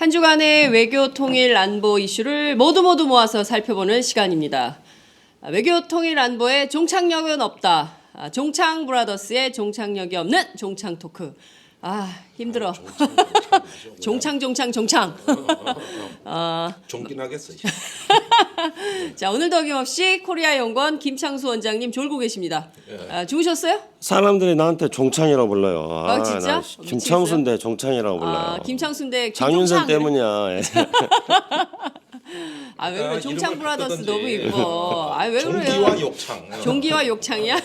한 주간의 외교 통일 안보 이슈를 모두 모아서 살펴보는 시간입니다. 외교 통일 안보에 종착역은 없다. 종창 브라더스의 종착역이 없는 종창 토크. 힘들어. 종창. 종긴 하겠어. 자, 오늘도 어김없이 코리아 연구원 김창수 원장님 졸고 계십니다. 주무셨어요? 사람들이 나한테 종창이라고 불러요. 진짜? 나 김창수인데 종창이라고 불러요. 김창수인데 장윤선 때문이야. 예. 왜 그래? 종창 이름을 브라더스 바꾸던지. 너무 이뻐. 왜 그래요? 종기와 욕창. 종기와 욕창이야?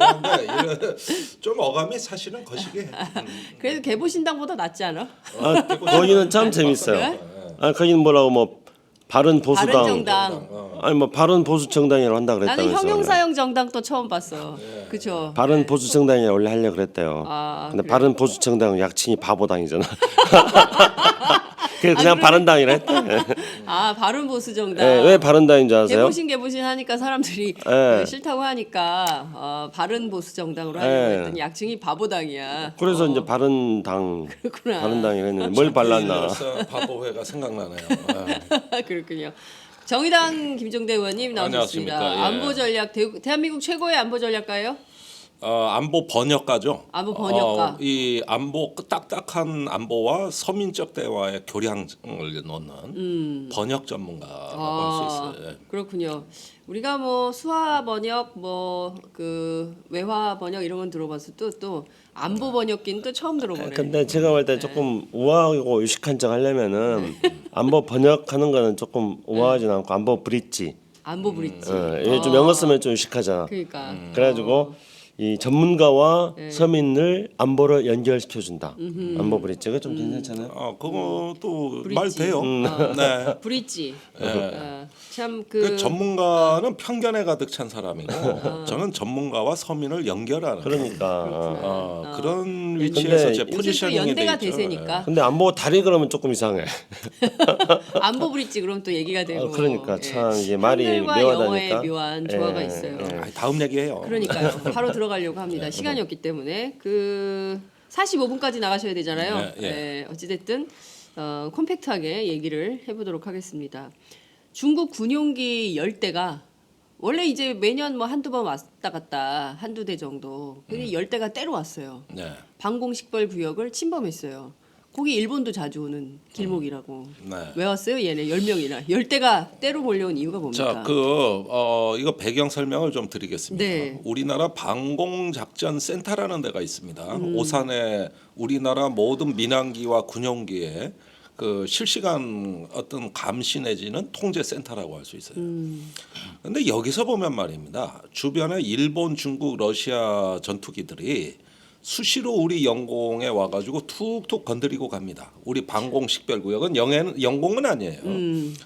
그런데 좀 어감이 사실은 거시기해. 그래도 개보신당보다 낫지 않아? 거기는 참 재밌어요. 그래? 거기는 뭐라고 뭐 바른 보수당. 바른정당. 아니 뭐 바른 보수 정당이라고 한다 나는 그랬다면서요. 형용사형 정당 또 처음 봤어. 그쵸? 바른 보수 정당이 원래 하려고 그랬대요. 근데 그래요? 바른 보수 정당은 약칭이 바보당이잖아. 그냥 바른당이라 했대. 바른 보수 정당. 예, 왜 바른당인 줄 아세요? 개보신 하니까 사람들이 싫다고 하니까 바른 보수 정당으로 하려고 했더니 약칭이 바보당이야. 그래서 이제 바른당, 그렇구나. 바른당이라 했는데 뭘 발랐나? 바보회가 생각나네요. 그렇군요. 정의당 김종대 의원님 나오셨습니다. 안녕하십니까. 예. 안보 전략 대한민국 최고의 안보 전략가예요? 안보 번역가죠. 안보 번역가. 이 안보 딱딱한 안보와 서민적 대화의 교량을 놓는 번역 전문가라고 할 수 있어요. 예. 그렇군요. 우리가 뭐 수화 번역, 그 외화 번역 이런 건 들어봤을 또 안보 번역기는 또 처음 들어보네. 근데 제가 볼 때 조금 우아하고 유식한 척 하려면은 안보 번역하는 거는 조금 우아하진 않고 안보 브릿지. 안보 브릿지. 이게 좀 영어 쓰면 좀 유식하잖아. 그러니까. 그래가지고 이 전문가와 서민을 안보를 연결시켜 준다. 안보 브릿지. 그거 좀 괜찮잖아요. 그것도 브릿지. 말 돼요. 네. 브릿지. 참 그 전문가는 편견에 가득 찬 사람이고 저는 전문가와 서민을 연결하는 그러니까. 그런 근데 위치에서 제 요즘 또 포지셔닝이 연대가 돼 있죠. 대세니까 근데 안보 다리 그러면 조금 이상해. 안보 브릿지 그럼 또 얘기가 되고. 그러니까 참 이게 말이 한글과 묘하다니까. 영어의 묘한 조화가 있어요. 다음 얘기해요. 그러니까요. 바로 들어가려고 합니다. 시간이 없기 때문에 45분까지 나가셔야 되잖아요. 예. 어찌됐든 콤팩트하게 얘기를 해보도록 하겠습니다. 중국 군용기 열대가 원래 이제 매년 뭐 한두 번 왔다 갔다 한두 대 정도. 근데 열대가 때로 왔어요. 네. 방공식별 구역을 침범했어요. 거기 일본도 자주 오는 길목이라고. 네. 왜 왔어요? 얘네 10명이나. 열대가 때로 몰려온 이유가 뭡니까? 자, 이거 배경 설명을 좀 드리겠습니다. 네. 우리나라 방공작전센터라는 데가 있습니다. 오산에 우리나라 모든 민항기와 군용기에 그 실시간 어떤 감시 내지는 통제 센터라고 할 수 있어요. 그런데 여기서 보면 말입니다. 주변에 일본, 중국, 러시아 전투기들이 수시로 우리 영공에 와가지고 툭툭 건드리고 갑니다. 우리 방공 식별구역은 영공은 아니에요.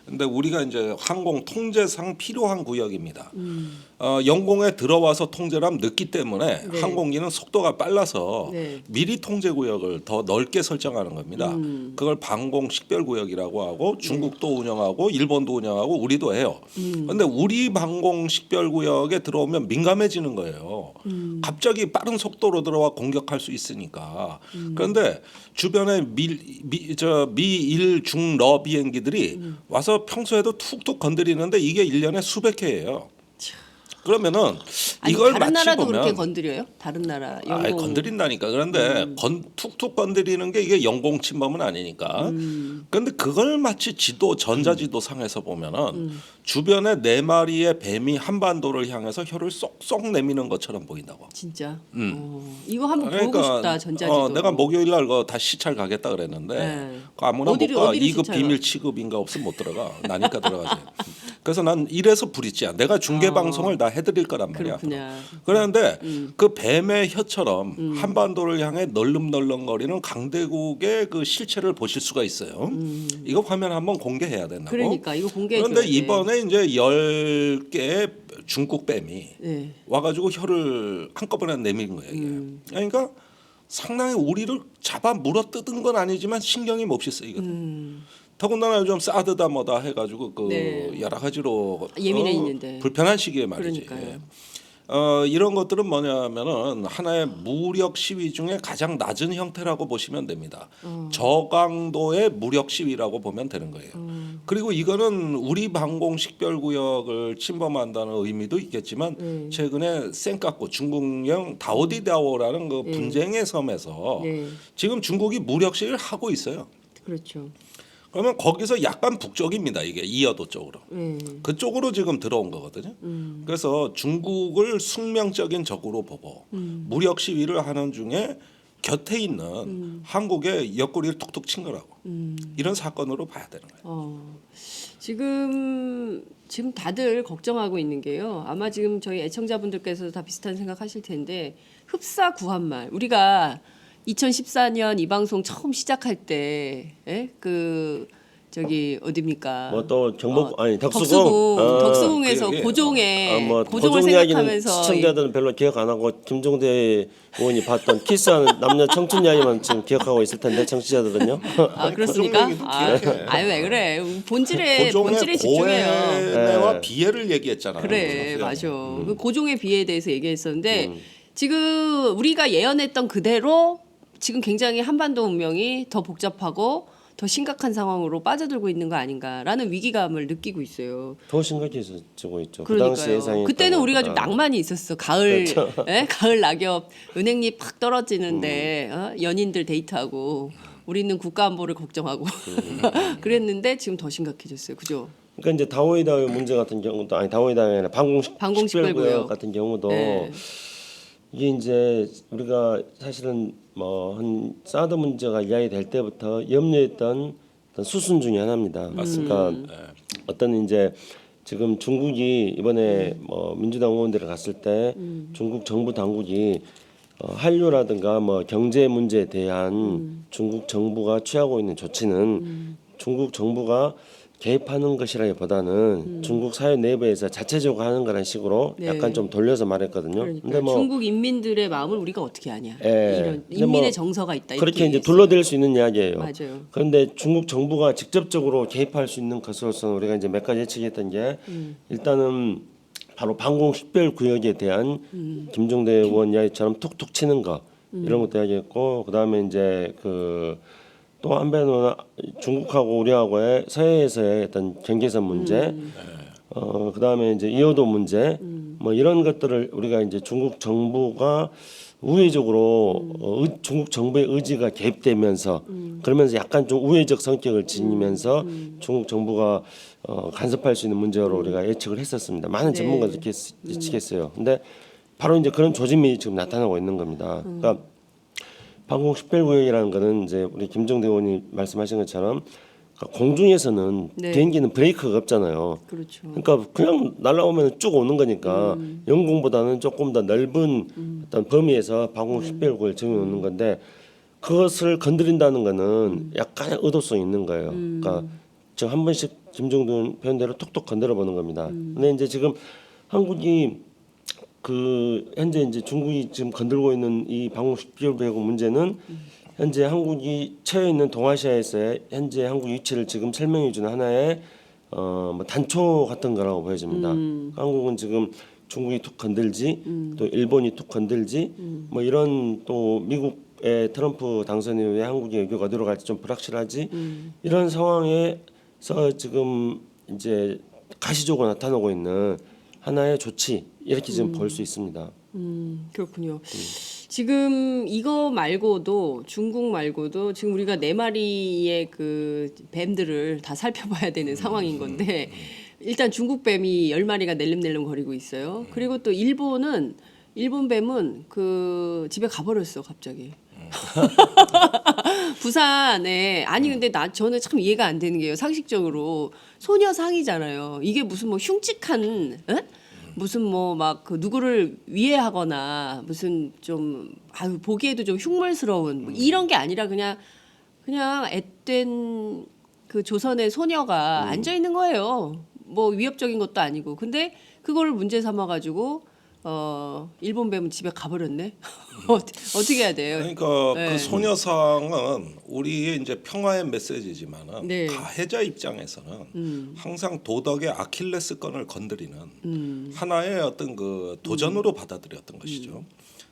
근데 우리가 이제 항공 통제상 필요한 구역입니다. 영공에 들어와서 통제를 하면 늦기 때문에 네. 항공기는 속도가 빨라서 네. 미리 통제 구역을 더 넓게 설정하는 겁니다. 그걸 방공 식별구역이라고 하고 중국도 운영하고 일본도 운영하고 우리도 해요. 그런데 우리 방공 식별구역에 들어오면 민감해지는 거예요. 갑자기 빠른 속도로 들어와 공격할 수 있으니까. 그런데 주변에 미일 중러 비행기들이 와서 평소에도 툭툭 건드리는데 이게 1년에 수백 회예요. 그러면은 이걸 다른 마치 나라도 보면 그렇게 건드려요? 다른 나라 영공. 건드린다니까. 그런데 툭툭 건드리는 게 이게 영공 침범은 아니니까. 그런데 그걸 마치 전자지도 상에서 보면은 주변에 4마리의 뱀이 한반도를 향해서 혀를 쏙쏙 내미는 것처럼 보인다고. 진짜. 이거 한번 보고 싶다 전자지도. 내가 목요일 날 그거 다 시찰 가겠다 그랬는데 네. 아무나 못 어디를 가. 2급 시찰 비밀 취급인가 없으면 못 들어가. 나니까 들어가지. 그래서 난 이래서 브릿지야. 내가 중계 방송을 다 해드릴 거란 말이야. 그렇구나. 그런데 그 뱀의 혀처럼 한반도를 향해 널름널름거리는 강대국의 그 실체를 보실 수가 있어요. 이거 화면 한번 공개해야 된다고. 그러니까 이거 공개해 줘야 그런데 돼. 이번에 이제 10개의 중국 뱀이 네. 와가지고 혀를 한꺼번에 내밀는 거예요. 이게. 그러니까 상당히 우리를 잡아 물어뜯은 건 아니지만 신경이 몹시 쓰이거든. 더군다나 요즘 사드다 뭐다 해가지고 네. 여러 가지로 예민해 있는데. 불편한 시기에 말이지. 그러니까요. 이런 것들은 뭐냐면은 하나의 무력 시위 중에 가장 낮은 형태라고 보시면 됩니다. 저강도의 무력 시위라고 보면 되는 거예요. 그리고 이거는 우리 방공 식별구역을 침범한다는 의미도 있겠지만 최근에 센카쿠 중국령 다오디다오라는 그 분쟁의 섬에서 네. 지금 중국이 무력 시위를 하고 있어요. 그렇죠. 그러면 거기서 약간 북쪽입니다. 이게 이어도 쪽으로. 그쪽으로 지금 들어온 거거든요. 그래서 중국을 숙명적인 적으로 보고 무력 시위를 하는 중에 곁에 있는 한국의 옆구리를 툭툭 친 거라고. 이런 사건으로 봐야 되는 거예요. 지금 다들 걱정하고 있는 게요. 아마 지금 저희 애청자분들께서도 다 비슷한 생각하실 텐데 흡사 구한말 우리가 2014년 이 방송 처음 시작할 때, 그 저기 어디입니까? 뭐 또 경복 아니 덕수궁 덕수궁에서 그 얘기예요. 고종의 고종을 고종 이야기는 생각하면서 시청자들은 별로 기억 안 하고 김종대 의원이 봤던 키스하는 남녀 청춘 이야기만 지금 기억하고 있을 텐데 청취자들은요. 아 그렇습니까? 고종 얘기도 기억해. 아유 왜 그래? 본질에 고종의 집중해요. 고해와 네. 비애를 얘기했잖아요. 그래 맞아. 그 고종의 비에 대해서 얘기했었는데 지금 우리가 예언했던 그대로 지금 굉장히 한반도 운명이 더 복잡하고 더 심각한 상황으로 빠져들고 있는 거 아닌가라는 위기감을 느끼고 있어요. 더 심각해지고 있죠. 그 그러니까요. 당시 예상이 그때는 우리가 좀 낭만이 있었어. 가을, 그렇죠. 가을 낙엽, 은행잎 팍 떨어지는데 연인들 데이트하고 우리는 국가 안보를 걱정하고 그랬는데 지금 더 심각해졌어요. 그죠? 그러니까 이제 다오이다오 문제 같은 경우도 아니 다오이다오가 아니라 방공 식별구역 같은 경우도 네. 이게 이제 우리가 사실은 뭐 한 사드 문제가 이야기될 때부터 염려했던 어떤 수순 중에 하나입니다. 그러니까 어떤 이제 지금 중국이 이번에 뭐 민주당 의원들이 갔을 때 중국 정부 당국이 한류라든가 뭐 경제 문제에 대한 중국 정부가 취하고 있는 조치는 중국 정부가 개입하는 것이라기보다는 중국 사회 내부에서 자체적으로 하는 거라는 식으로 네. 약간 좀 돌려서 말했거든요. 그러니까 근데 뭐 중국 인민들의 마음을 우리가 어떻게 아냐? 예. 이런 근데 인민의 뭐 정서가 있다. 그렇게 이렇게 이제 둘러댈 수 있는 이야기예요. 맞아요. 그런데 중국 정부가 직접적으로 개입할 수 있는 것으로서는 우리가 이제 몇 가지 예측했던 게 일단은 바로 방공 식별 구역에 대한 김종대 의원 이야기처럼 툭툭 치는 거 이런 것도 이야기했고 그다음에 이제 그 또 한편으로는 중국하고 우리하고의 서해에서의 어떤 경계선 문제, 그다음에 이제 이어도 문제, 뭐 이런 것들을 우리가 이제 중국 정부가 우회적으로 중국 정부의 의지가 개입되면서 그러면서 약간 좀 우회적 성격을 지니면서 중국 정부가 간섭할 수 있는 문제로 우리가 예측을 했었습니다. 많은 네. 전문가들이 이렇게 예측했어요. 근데 바로 이제 그런 조짐이 지금 나타나고 있는 겁니다. 그러니까 방공 식별구역이라는 거는 이제 우리 김종대 의원이 말씀하신 것처럼 공중에서는 네. 비행기는 브레이크가 없잖아요. 그렇죠. 그러니까 그냥 날아오면 쭉 오는 거니까 영공보다는 조금 더 넓은 어떤 범위에서 방공 식별구역을 정해놓는 건데 그것을 건드린다는 거는 약간의 의도성이 있는 거예요. 그러니까 지금 한 번씩 김종대 표현대로 톡톡 건드려 보는 겁니다. 근데 이제 지금 한국이 그 현재 이제 중국이 지금 건들고 있는 이 방공 식별구역 문제는 현재 한국이 처해 있는 동아시아에서의 현재 한국 위치를 지금 설명해 주는 하나의 뭐 단초 같은 거라고 보여집니다. 한국은 지금 중국이 툭 건들지 또 일본이 툭 건들지 뭐 이런 또 미국의 트럼프 당선 이후에 한국의 외교가 어디로 갈지 좀 불확실하지 이런 상황에서 지금 이제 가시적으로 나타나고 있는 하나의 조치 이렇게 지금 볼 수 있습니다. 그렇군요. 지금 이거 말고도 중국 말고도 지금 우리가 네 마리의 그 뱀들을 다 살펴봐야 되는 상황인 건데 일단 중국 뱀이 10마리가 낼름낼름 거리고 있어요. 그리고 또 일본 뱀은 그 집에 가버렸어 갑자기. 부산에 아니 근데 저는 참 이해가 안 되는 게요. 상식적으로 소녀상이잖아요. 이게 무슨 뭐 흉측한 무슨 뭐 막 그 누구를 위해하거나 무슨 좀 보기에도 좀 흉물스러운 뭐 이런 게 아니라 그냥 앳된 그 조선의 소녀가 앉아 있는 거예요. 뭐 위협적인 것도 아니고 근데 그거를 문제 삼아 가지고 일본 뱀은 집에 가버렸네. 어떻게 해야 돼요? 그러니까 네. 그 소녀상은 우리의 이제 평화의 메시지지만은 네. 가해자 입장에서는 항상 도덕의 아킬레스건을 건드리는 하나의 어떤 그 도전으로 받아들였던 것이죠.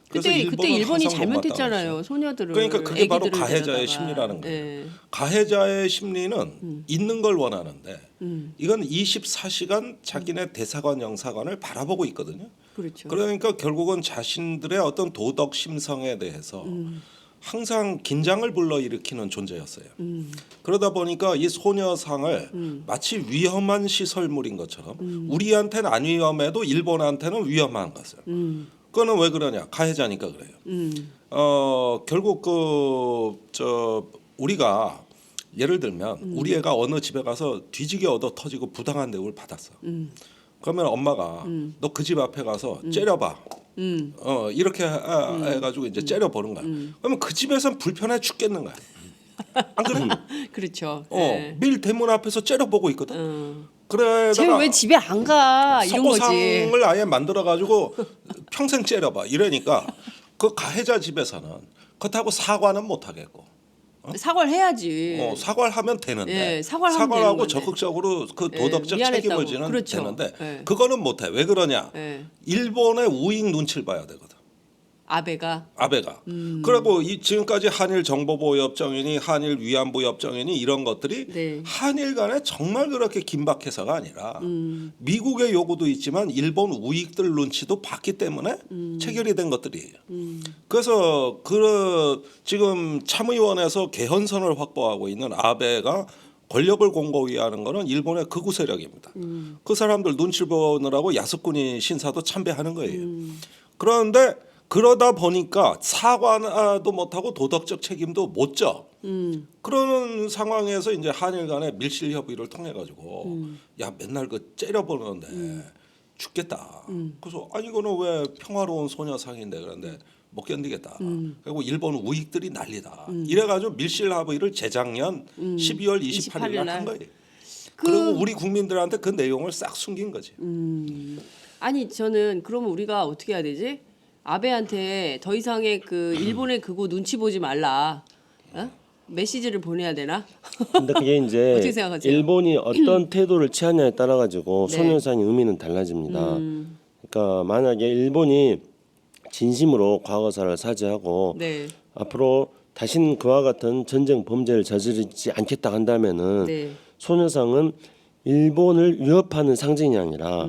그래서 그때 일본은 일본이 항상 못마땅한 잘못했잖아요. 것이죠. 소녀들을. 그러니까 그게 바로 애기들을 가해자의 데려다가. 심리라는 거예요. 예. 가해자의 심리는 있는 걸 원하는데 이건 24시간 자기네 대사관 영사관을 바라보고 있거든요. 그렇죠. 그러니까 결국은 자신들의 어떤 도덕 심성에 대해서 항상 긴장을 불러일으키는 존재였어요. 그러다 보니까 이 소녀상을 마치 위험한 시설물인 것처럼 우리한테는 안 위험해도 일본한테는 위험한 것을. 그거는 왜 그러냐? 가해자니까 그래요. 결국 우리가 예를 들면 우리 애가 어느 집에 가서 뒤지게 얻어 터지고 부당한 대우를 받았어. 그러면 엄마가 너 그 집 앞에 가서 째려봐. 이렇게 해가지고 이제 째려보는 거야. 그러면 그 집에선 불편해 죽겠는 거야. 안 그래? 그렇죠. 예. 밀 대문 앞에서 째려보고 있거든. 쟤 그래다가 왜 집에 안 가? 이런 거지. 석고상을 아예 만들어가지고 평생 째려봐. 이러니까 그 가해자 집에서는 그렇다고 사과는 못 하겠고. 사과를 해야지. 사과를 하면 되는데 예, 사과를 하면 사과하고 되는 건데. 적극적으로 그 도덕적 미안했다고. 책임을 지는 그렇죠. 되는데 예. 그거는 못해. 왜 그러냐? 예. 일본의 우익 눈치를 봐야 되거든. 아베가. 아베가. 그리고 지금까지 한일 정보보호협정이니 한일 위안부협정이니 이런 것들이 네. 한일 간에 정말 그렇게 긴박해서가 아니라 미국의 요구도 있지만 일본 우익들 눈치도 봤기 때문에 체결이 된 것들이에요. 그래서 지금 참의원에서 개헌선을 확보하고 있는 아베가 권력을 공고히하는 것은 일본의 극우 세력입니다. 그 사람들 눈치를 보느라고 야스쿠니 신사도 참배하는 거예요. 그런데 그러다 보니까 사과도 못하고 도덕적 책임도 못 져. 그러는 상황에서 이제 한일 간의 밀실 협의를 통해 가지고 야 맨날 그 째려보는데 죽겠다. 그래서 아니 이거는 왜 평화로운 소녀상인데 그런데 못 견디겠다. 그리고 일본 우익들이 난리다. 이래가지고 밀실 합의를 재작년 12월 28일 날 한 거예요. 그리고 우리 국민들한테 그 내용을 싹 숨긴 거지. 아니 저는 그러면 우리가 어떻게 해야 되지? 아베한테 더 이상의 그 일본의 그거 눈치 보지 말라. 메시지를 보내야 되나? 근데 그게 이제 어떻게 생각하세요? 일본이 어떤 태도를 취하냐에 따라 가지고 네. 소녀상의 의미는 달라집니다. 그러니까 만약에 일본이 진심으로 과거사를 사죄하고 네. 앞으로 다신 그와 같은 전쟁 범죄를 저지르지 않겠다 한다면은 네. 소녀상은 일본을 위협하는 상징이 아니라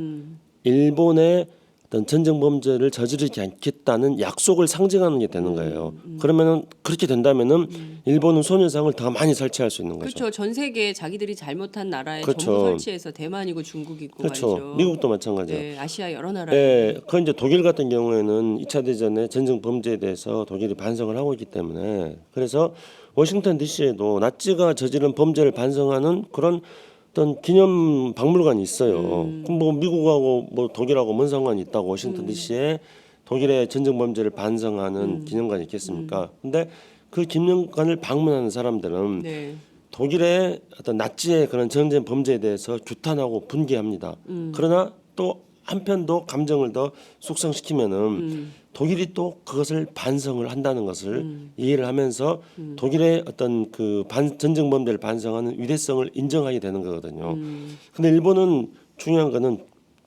일본의 어떤 전쟁 범죄를 저지르지 않겠다는 약속을 상징하는 게 되는 거예요. 그러면은 그렇게 된다면은 일본은 소녀상을 더 많이 설치할 수 있는 거죠. 그렇죠. 전 세계에 자기들이 잘못한 나라에 그렇죠. 전부 설치해서 대만이고 중국이고 그렇죠. 말이죠. 미국도 마찬가지예요. 네, 아시아 여러 나라에. 네, 그 이제 독일 같은 경우에는 2차 대전의 전쟁 범죄에 대해서 독일이 반성을 하고 있기 때문에 그래서 워싱턴 DC에도 나치가 저지른 범죄를 반성하는 그런 어떤 기념 박물관이 있어요. 그럼 뭐 미국하고 뭐 독일하고 뭔 상관이 있다고 워싱턴 DC에 독일의 전쟁 범죄를 반성하는 기념관이 있겠습니까? 근데 그 기념관을 방문하는 사람들은 네. 독일의 어떤 나치의 그런 전쟁 범죄에 대해서 규탄하고 분개합니다. 그러나 또 한편도 감정을 더 숙성시키면은 독일이 또 그것을 반성을 한다는 것을 이해를 하면서 독일의 어떤 그 전쟁 범죄를 반성하는 위대성을 인정하게 되는 거거든요. 근데 일본은 중요한 거는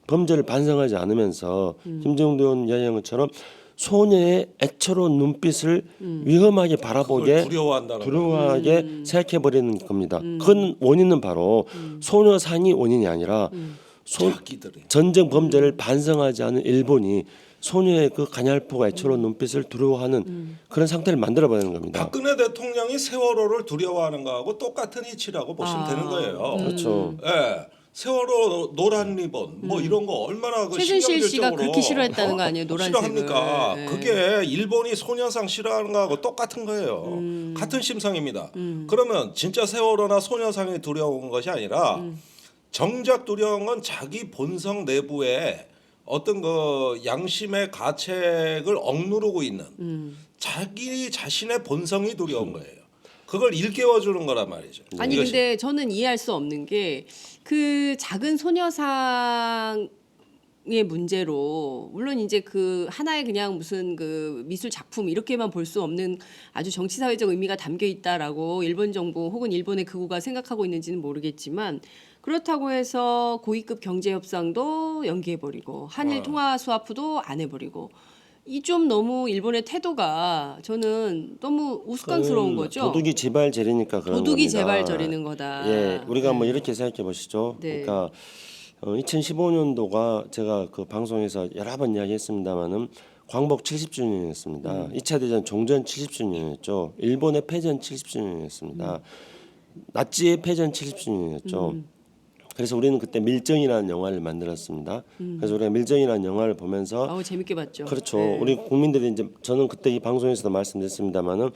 범죄를 반성하지 않으면서 김정도 의원 이야기한 것처럼 소녀의 애처로운 눈빛을 위험하게 바라보게 두려워한다는 두려워하게 생각해 버리는 겁니다. 그건 원인은 바로 소녀상이 원인이 아니라 자기들이. 전쟁 범죄를 반성하지 않은 일본이 소녀의 그 가냘프고 애처로운 눈빛을 두려워하는 그런 상태를 만들어 버리는 겁니다. 박근혜 대통령이 세월호를 두려워하는 거하고 똑같은 이치라고 보시면 되는 거예요. 그렇죠. 예. 세월호 노란 리본 뭐 이런 거 얼마나 그 최순실 씨가 신경질적으로 그렇게 싫어했다는 거 아니에요? 노란색을. 싫어합니까? 네. 그게 일본이 소녀상 싫어하는 거하고 똑같은 거예요. 같은 심성입니다. 그러면 진짜 세월호나 소녀상이 두려운 것이 아니라 정작 두려운 건 자기 본성 내부에 어떤 그 양심의 가책을 억누르고 있는 자기 자신의 본성이 두려운 거예요. 그걸 일깨워 주는 거란 말이죠. 아니 이것이. 근데 저는 이해할 수 없는 게 그 작은 소녀상이 의 문제로 물론 이제 그 하나의 그냥 무슨 그 미술 작품 이렇게만 볼 수 없는 아주 정치 사회적 의미가 담겨 있다라고 일본 정부 혹은 일본의 극우가 생각하고 있는지는 모르겠지만 그렇다고 해서 고위급 경제 협상도 연기해 버리고 한일 통화 수화프도 안 해버리고 이 좀 너무 일본의 태도가 저는 너무 우스꽝스러운 거죠. 도둑이 제발저리니까 그런 도둑이 겁니다. 제발 저리는 거다. 예, 우리가 뭐 이렇게 생각해 보시죠. 네. 그러니까 2015년도가 제가 그 방송에서 여러 번 이야기했습니다만은 광복 70주년이었습니다. 2차 대전 종전 70주년이었죠. 일본의 패전 70주년이었습니다. 나치의 패전 70주년이었죠. 그래서 우리는 그때 밀정이라는 영화를 만들었습니다. 그래서 우리가 밀정이라는 영화를 보면서 아우 재밌게 봤죠. 그렇죠. 네. 우리 국민들이 이제 저는 그때 이 방송에서도 말씀드렸습니다만은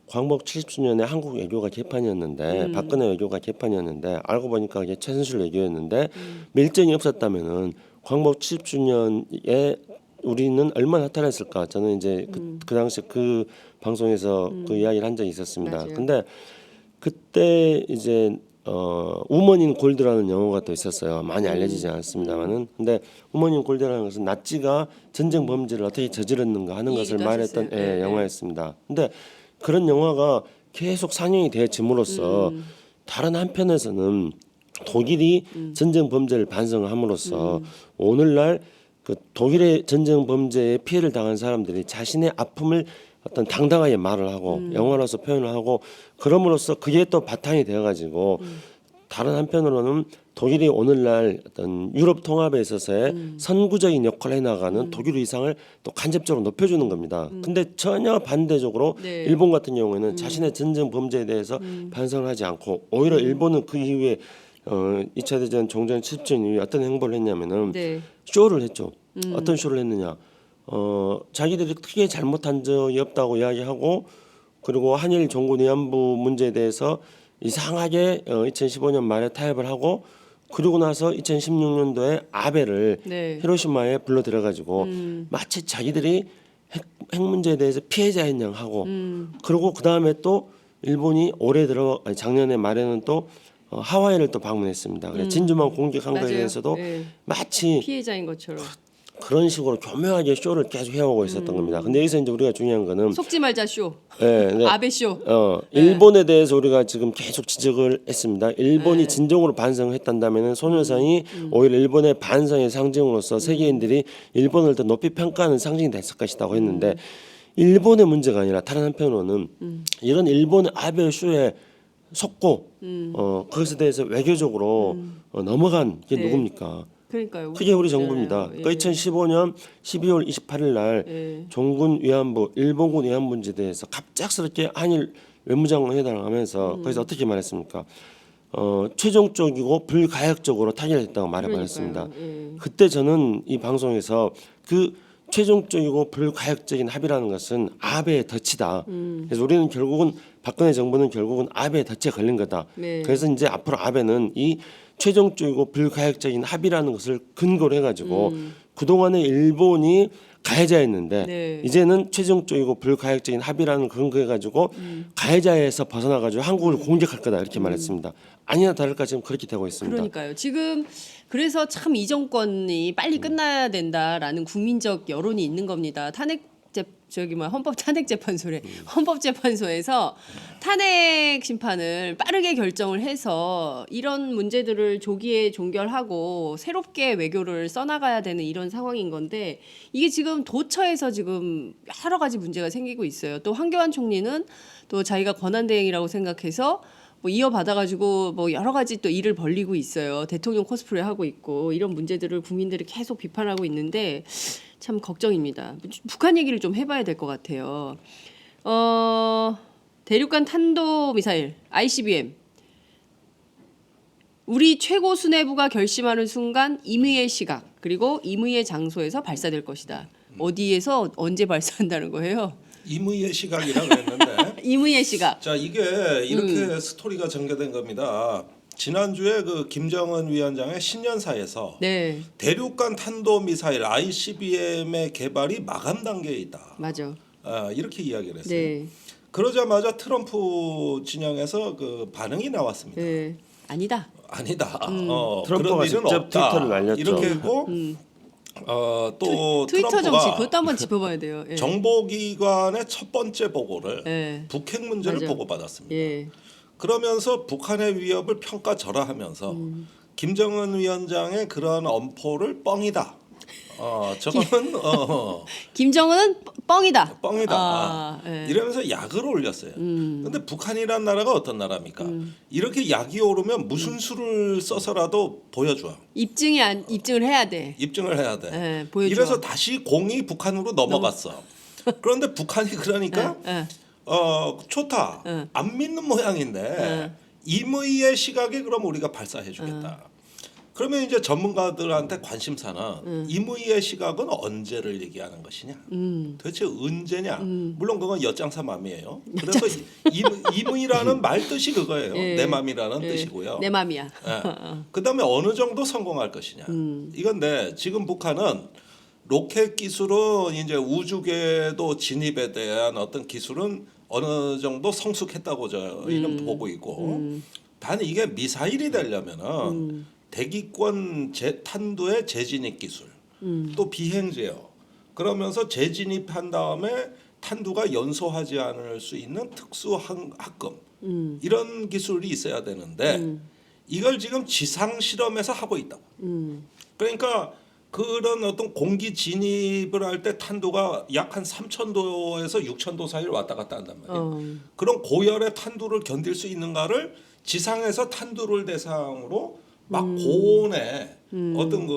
광복 70주년에 한국 외교가 개판이었는데 박근혜 외교가 개판이었는데 알고 보니까 그게 최순실 외교였는데 밀정이 없었다면은 광복 70주년에 우리는 얼마나 허탈했을까. 저는 이제 그 당시 그 방송에서 그 이야기를 한 적이 있었습니다. 맞아요. 근데 그때 이제 우먼인 골드라는 영화가 또 있었어요. 많이 알려지지 않았습니다만은 근데 우먼인 골드라는 것은 나치가 전쟁 범죄를 어떻게 저질렀는가 하는 것을 얘기도 말했던 하셨어요. 네. 영화였습니다. 근데 그런 영화가 계속 상영이 되어짐으로써 다른 한편에서는 독일이 전쟁 범죄를 반성함으로써 오늘날 그 독일의 전쟁 범죄에 피해를 당한 사람들이 자신의 아픔을 어떤 당당하게 말을 하고 영화로서 표현을 하고 그럼으로써 그게 또 바탕이 되어가지고 다른 한편으로는 독일이 오늘날 어떤 유럽 통합에 있어서의 선구적인 역할을 해나가는 독일 위상을 또 간접적으로 높여주는 겁니다. 근데 전혀 반대적으로 네. 일본 같은 경우에는 자신의 전쟁 범죄에 대해서 반성을 하지 않고 오히려 일본은 그 이후에 2차 대전 종전 70주년 이후에 어떤 행보를 했냐면은 네. 쇼를 했죠. 어떤 쇼를 했느냐? 자기들이 크게 잘못한 적이 없다고 이야기하고 그리고 한일 종군 위안부 문제에 대해서 이상하게 2015년 말에 타협을 하고 그러고 나서 2016년도에 아베를 네. 히로시마에 불러 들어가지고 마치 자기들이 핵 문제에 대해서 피해자인 양 하고 그리고 그 다음에 또 일본이 올해 아니 작년에 말에는 또 하와이를 또 방문했습니다. 그래서 진주만 공격한 거에 맞아요. 대해서도 네. 마치 피해자인 것처럼 그런 식으로 교묘하게 쇼를 계속 해오고 있었던 겁니다. 근데 여기서 이제 우리가 중요한 거는 속지 말자 쇼. 네. 아베 쇼. 일본에 대해서 우리가 지금 계속 지적을 했습니다. 일본이 진정으로 반성을 했단다면은 손여상이 오히려 일본의 반성의 상징으로서 세계인들이 일본을 더 높이 평가하는 상징이 됐을 것이라고 했는데 일본의 문제가 아니라 다른 한편으로는 이런 일본의 아베 쇼에 속고 그것에 대해서 외교적으로 넘어간 게 네. 누굽니까? 그러니까요. 그게 우리 정부입니다. 예. 그러니까 2015년 12월 28일 날 예. 종군 위안부, 일본군 위안부 문제에 대해서 갑작스럽게 한일 외무장관 회담을 하면서 거기서 어떻게 말했습니까? 최종적이고 불가역적으로 타결했다고 말했습니다. 예. 그때 저는 이 방송에서 그 최종적이고 불가역적인 합의라는 것은 아베의 덫이다. 그래서 우리는 결국은 박근혜 정부는 결국은 아베의 덫에 걸린 거다. 네. 그래서 이제 앞으로 아베는 이 최종적이고 불가역적인 합의라는 것을 근거로 해가지고 그동안에 일본이 가해자였는데 네. 이제는 최종적이고 불가역적인 합의라는 근거해가지고 가해자에서 벗어나가지고 한국을 공격할 거다 이렇게 말했습니다. 아니나 다를까 지금 그렇게 되고 있습니다. 그러니까요. 지금 그래서 참 이 정권이 빨리 끝나야 된다라는 국민적 여론이 있는 겁니다. 헌법재판소에서 탄핵 심판을 빠르게 결정을 해서 이런 문제들을 조기에 종결하고 새롭게 외교를 써나가야 되는 이런 상황인 건데 이게 지금 도처에서 지금 여러 가지 문제가 생기고 있어요. 또 황교안 총리는 또 자기가 권한대행이라고 생각해서 뭐 이어받아가지고 뭐 여러 가지 또 일을 벌리고 있어요. 대통령 코스프레 하고 있고 이런 문제들을 국민들이 계속 비판하고 있는데 참 걱정입니다. 북한 얘기를 좀 해봐야 될 것 같아요. 대륙간 탄도 미사일 ICBM 우리 최고 수뇌부가 결심하는 순간 임의의 시각 그리고 임의의 장소에서 발사될 것이다. 어디에서 언제 발사한다는 거예요? 임의의 시각이라 그랬는데 임의의 시각. 자 이게 이렇게 스토리가 전개된 겁니다. 지난주에 그 김정은 위원장의 신년사에서 네, 대륙간 탄도 미사일 ICBM의 개발이 마감 단계에 있다. 맞아. 이렇게 이야기를 했어요. 네, 그러자마자 트럼프 진영에서 그 반응이 나왔습니다. 네, 아니다. 아니다. 트럼프가 그런 일은 직접 없다. 트위터를 날렸죠. 이렇게 했고 또 트위터 정치 트럼프가 그것도 한번 짚어봐야 돼요. 예. 정보기관의 첫 번째 보고를 예. 북핵 문제를 맞아. 보고받았습니다. 예. 그러면서 북한의 위협을 평가절하하면서 김정은 위원장의 그런 엄포를 뻥이다. 저거는 김정은은 뻥이다. 뻥이다. 아, 예. 이러면서 약을 올렸어요. 근데 북한이란 나라가 어떤 나라입니까? 이렇게 약이 오르면 무슨 수를 써서라도 보여줘. 입증을 해야 돼. 입증을 해야 돼. 예, 보여줘. 이래서 다시 공이 북한으로 넘어갔어. 그런데 북한이 그러니까 예. 좋다. 예. 안 믿는 모양인데 임의의 시각에 그럼 우리가 발사해 주겠다. 그러면 이제 전문가들한테 관심사는 임의의 시각은 언제를 얘기하는 것이냐? 도대체 언제냐? 물론 그건 엿장사 맘이에요. 그래서 임의라는 말 뜻이 그거예요. 예. 내 맘이라는 예. 뜻이고요. 내 맘이야. 그다음에 어느 정도 성공할 것이냐. 이건데 지금 북한은 로켓 기술은 이제 우주궤도 진입에 대한 어떤 기술은 어느 정도 성숙했다고 저희는 보고 있고 단 이게 미사일이 되려면은 대기권 탄두의 재진입 기술 또 비행 제어 그러면서 재진입한 다음에 탄두가 연소하지 않을 수 있는 특수 합금 이런 기술이 있어야 되는데 이걸 지금 지상 실험에서 하고 있다고. 그러니까 그런 어떤 공기 진입을 할 때 탄두가 약 한 3,000도에서 6,000도 사이를 왔다 갔다 한단 말이에요. 그런 고열의 탄두를 견딜 수 있는가를 지상에서 탄두를 대상으로 막 고온에 어떤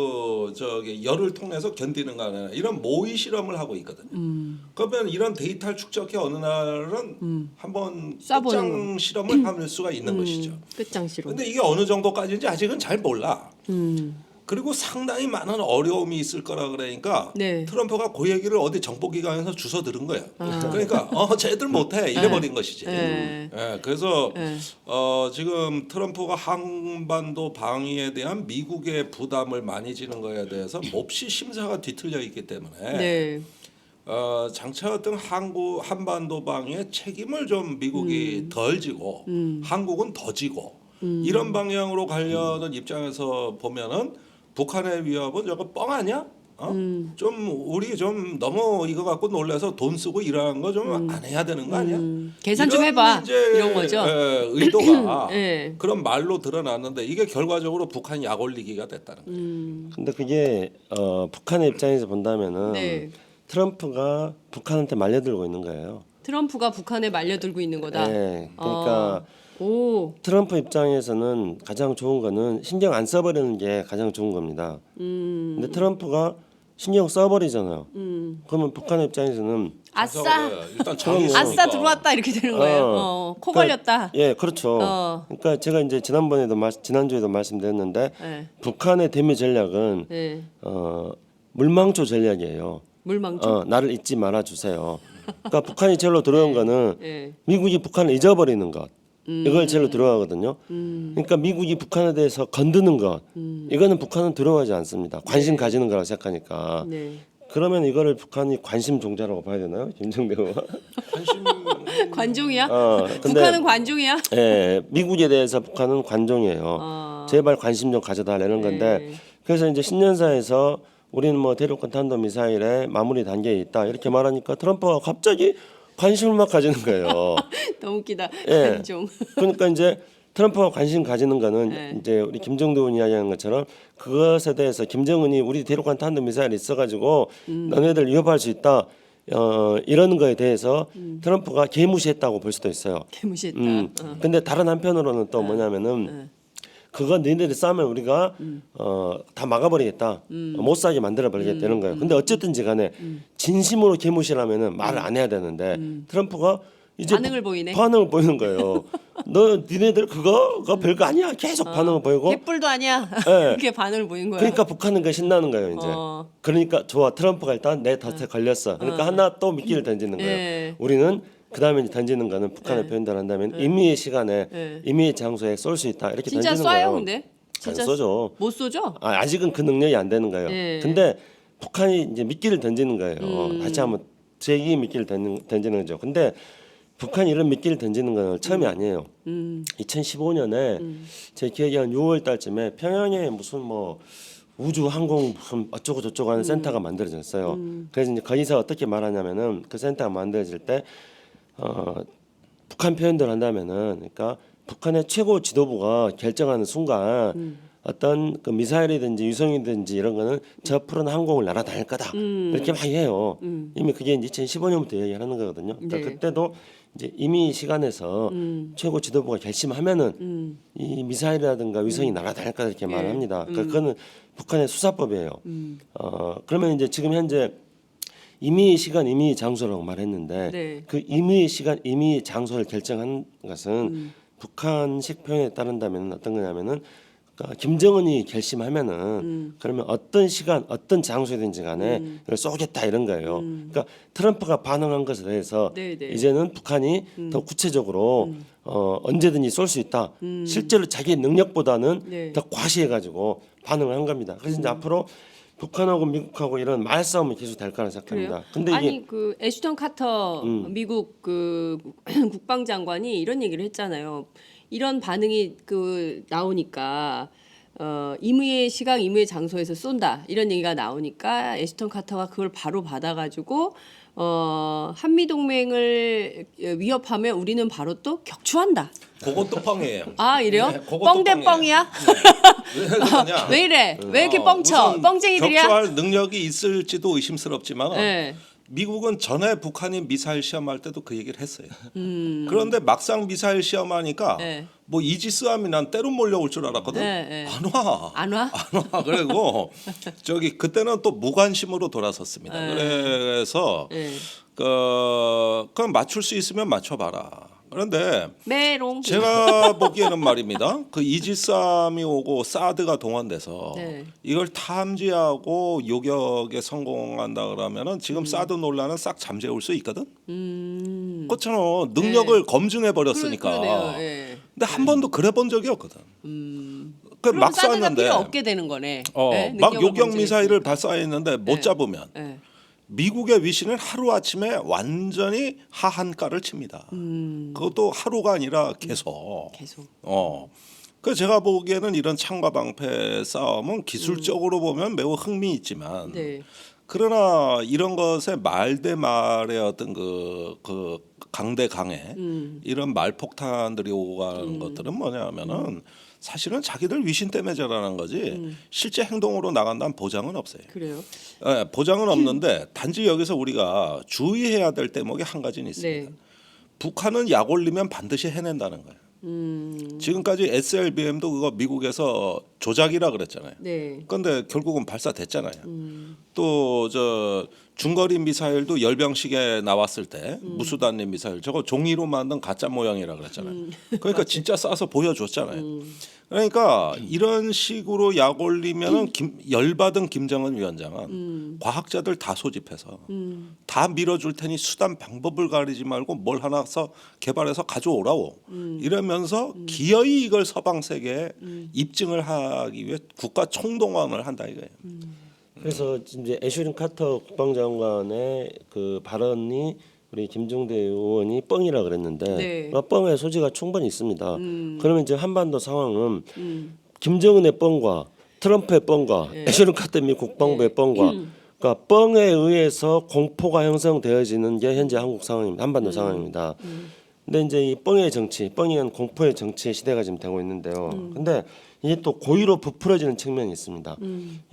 열을 통해서 견디는가 이런 모의 실험을 하고 있거든요. 그러면 이런 데이터를 축적해 어느 날은 한번 쏴보는 끝장 실험을 할 수가 있는 것이죠. 끝장시로. 근데 이게 어느 정도까지인지 아직은 잘 몰라. 그리고 상당히 많은 어려움이 있을 거라 그러니까 네. 트럼프가 그 얘기를 어디 정보기관에서 주워 들은 거야. 그러니까 쟤들 못해 이래버린 것이지. 네. 예, 그래서 네. 지금 트럼프가 한반도 방위에 대한 미국의 부담을 많이 지는 거에 대해서 몹시 심사가 뒤틀려 있기 때문에 네. 장차 어떤 한반도 방위의 책임을 좀 미국이 덜 지고 한국은 더 지고 이런 방향으로 가려는 입장에서 보면은 북한의 위협은 저거 뻥 아니야? 좀 우리 좀 너무 이거 갖고 놀라서 돈 쓰고 이러는 거 좀 안 해야 되는 거 아니야? 계산 좀 해봐. 이제, 이런 거죠. 의도가 예. 그런 말로 드러났는데 이게 결과적으로 북한이 약 올리기가 됐다는 거예요. 근데 그게 북한의 입장에서 본다면은 네. 트럼프가 북한한테 말려들고 있는 거예요. 트럼프가 북한에 말려들고 있는 거다. 네, 그러니까 오. 트럼프 입장에서는 가장 좋은 거는 신경 안 써버리는 게 가장 좋은 겁니다. 근데 트럼프가 신경 써버리잖아요. 그러면 북한의 입장에서는 아싸. 일단 장이 아싸 들어왔다 이렇게 되는 거예요. 코 걸렸다. 예, 그렇죠. 어. 그러니까 제가 이제 지난주에도 말씀드렸는데 네. 북한의 대미 전략은 네. 물망초 전략이에요. 물망초. 나를 잊지 말아 주세요. 그러니까 북한이 제일로 들어온 거는 네. 미국이 북한을 잊어버리는 것. 이걸 제일로 들어가거든요. 그러니까 미국이 북한에 대해서 건드는 것. 이거는 북한은 들어가지 않습니다. 관심 가지는 거라고 생각하니까. 네. 그러면 이거를 북한이 관심 종자라고 봐야 되나요, 김정대가? 관종이야? 근데 북한은 관종이야? 예, 미국에 대해서 북한은 관종이에요. 제발 관심 좀 가져달라는 건데 네. 그래서 이제 신년사에서 우리는 뭐 대륙간 탄도 미사일의 마무리 단계에 있다 이렇게 말하니까 트럼프가 갑자기 관심을 막 가지는 거예요. 너무 웃기다. 예. 관종. 그러니까 이제 트럼프가 관심 가지는 거는 네. 이제 우리 김정도 의원이 이야기하는 것처럼 그것에 대해서 김정은이 우리 대륙간 탄도 미사일이 있어가지고 너네들 위협할 수 있다. 이러는 거에 대해서 트럼프가 개무시했다고 볼 수도 있어요. 개무시했다. 근데 다른 한편으로는 또 뭐냐면은 그거 너희들이 싸면 우리가 다 막아버리겠다. 못 사게 만들어버리겠다 되는 거예요. 근데 어쨌든지 간에 진심으로 개무시라면은 말을 안 해야 되는데 트럼프가 이제 반응을 보이네. 반응을 보이는 거예요. 니네들 그거 별거 아니야. 계속 반응을 보이고. 개뿔도 아니야. 예. 이렇게 반응을 보인 거야. 그러니까 북한은 그 신나는 거예요 이제. 그러니까 좋아 트럼프가 일단 내 덫에 걸렸어. 그러니까 하나 또 미끼를 던지는 거예요. 예. 우리는 그 다음에 던지는 거는 북한의 표현대로 한다면 임의의 시간에 임의의 장소에 쏠 수 있다 이렇게 진짜 던지는 쏴요, 거예요. 근데? 진짜 안 쏘죠. 못 쏘죠? 아직은 그 능력이 안 되는 거예요. 예. 근데 북한이 이제 미끼를 던지는 거예요. 다시 한번 제2의 미끼를 던지는 거죠. 근데 북한이 이런 미끼를 던지는 건 처음이 아니에요. 2015년에 제 기억이 한 6월 달쯤에 평양에 무슨 뭐 우주 항공 무슨 어쩌고 저쩌고 하는 센터가 만들어졌어요. 그래서 이제 거기서 어떻게 말하냐면은 그 센터가 만들어질 때 북한 표현대로 한다면은 그러니까 북한의 최고 지도부가 결정하는 순간 어떤 그 미사일이든지 유성이든지 이런 거는 저 푸른 항공을 날아다닐 거다 이렇게 많이 해요. 이미 그게 이제 2015년부터 얘기하는 거거든요. 그러니까 네. 그때도 이제 이미 시간에서 최고 지도부가 결심하면은 이 미사일이라든가 위성이 날아다닐 거다 이렇게 말을 합니다. 그러니까 그거는 북한의 수사법이에요. 그러면 이제 지금 현재 임의 시간, 임의 장소라고 말했는데 네. 그 임의 시간, 임의 장소를 결정한 것은 북한식 표현에 따른다면 어떤 거냐면은 그러니까 김정은이 결심하면은 그러면 어떤 시간, 어떤 장소든지 간에 이걸 쏘겠다 이런 거예요. 그러니까 트럼프가 반응한 것에 대해서 네, 네. 이제는 북한이 더 구체적으로 언제든지 쏠 수 있다. 실제로 자기 능력보다는 네. 더 과시해가지고 반응을 한 겁니다. 그래서 이제 앞으로 북한하고 미국하고 이런 말싸움이 계속 될 거라 생각합니다. 그래요? 근데 이게 아니 그 애슈턴 카터 미국 그 국방장관이 이런 얘기를 했잖아요. 이런 반응이 그 나오니까 임의의 시각, 임의의 장소에서 쏜다 이런 얘기가 나오니까 애슈턴 카터가 그걸 바로 받아가지고 한미 동맹을 위협하면 우리는 바로 또 격추한다. 그것도 뻥이에요. 아 이래요? 네, 그것도 뻥대 뻥이야? 왜 그러냐? 왜 이래? 왜 이렇게 뻥쳐? 우선 뻥쟁이들이야? 격추할 능력이 있을지도 의심스럽지만 네. 미국은 전에 북한이 미사일 시험할 때도 그 얘기를 했어요. 그런데 막상 미사일 시험하니까 네. 뭐 이지스함이 난 때로 몰려올 줄 알았거든. 네, 네. 안 와. 안 와? 안 와. 그리고 저기 그때는 또 무관심으로 돌았었습니다. 네. 그래서 네. 그럼 맞출 수 있으면 맞춰봐라. 그런데 메롱. 제가 보기에는 말입니다. 그 이지스함이 오고 사드가 동원돼서 네. 이걸 탐지하고 요격에 성공한다 그러면은 지금 사드 논란은 싹 잠재울 수 있거든. 그렇잖아. 능력을 검증해 버렸으니까. 그러네요. 예. 근데 한 번도 그래 본 적이 없거든. 그 그럼 막 사드가 쐈는데 필요 없게 되는 거네. 네? 막 능력을 요격 검증했으니까. 미사일을 발사했는데 못 네. 잡으면 네. 미국의 위신은 하루 아침에 완전히 하한가를 칩니다. 그것도 하루가 아니라 계속. 계속. 그 제가 보기에는 이런 창과 방패 싸움은 기술적으로 보면 매우 흥미있지만 네. 그러나 이런 것에 말 대 말의 어떤 그 강대 강에 이런 말폭탄들이 오고 가는 것들은 뭐냐면은 사실은 자기들 위신 때문에 저러는 거지 실제 행동으로 나간다는 보장은 없어요. 그래요. 예, 보장은 없는데 단지 여기서 우리가 주의해야 될 대목이 한 가지는 있습니다. 네. 북한은 약 올리면 반드시 해낸다는 거예요. 지금까지 SLBM도 그거 미국에서 조작이라 그랬잖아요. 네. 그런데 결국은 발사됐잖아요. 또 저 중거리 미사일도 열병식에 나왔을 때 무수단리 미사일 저거 종이로 만든 가짜 모양이라 그랬잖아요. 그러니까 진짜 쏴서 보여줬잖아요. 그러니까 이런 식으로 약 올리면은 열받은 김정은 위원장은 과학자들 다 소집해서 다 밀어줄 테니 수단 방법을 가리지 말고 뭘 하나 개발해서 가져오라고 이러면서 기어이 이걸 서방 세계에 입증을 하기 위해 국가 총동원을 한다 이거예요. 그래서 이제 애슈린 카터 국방장관의 그 발언이 우리 김종대 의원이 뻥이라 그랬는데 네. 그 뻥의 소지가 충분히 있습니다. 그러면 이제 한반도 상황은 김정은의 뻥과 트럼프의 뻥과 애슈린 카터 미 국방부의 뻥과 그러니까 뻥에 의해서 공포가 형성되어지는 게 현재 한국 상황입니다. 한반도 상황입니다. 근데 이제 이 뻥의 정치, 뻥이란 공포의 정치의 시대가 지금 되고 있는데요. 근데 이게 또 고의로 부풀어지는 측면이 있습니다.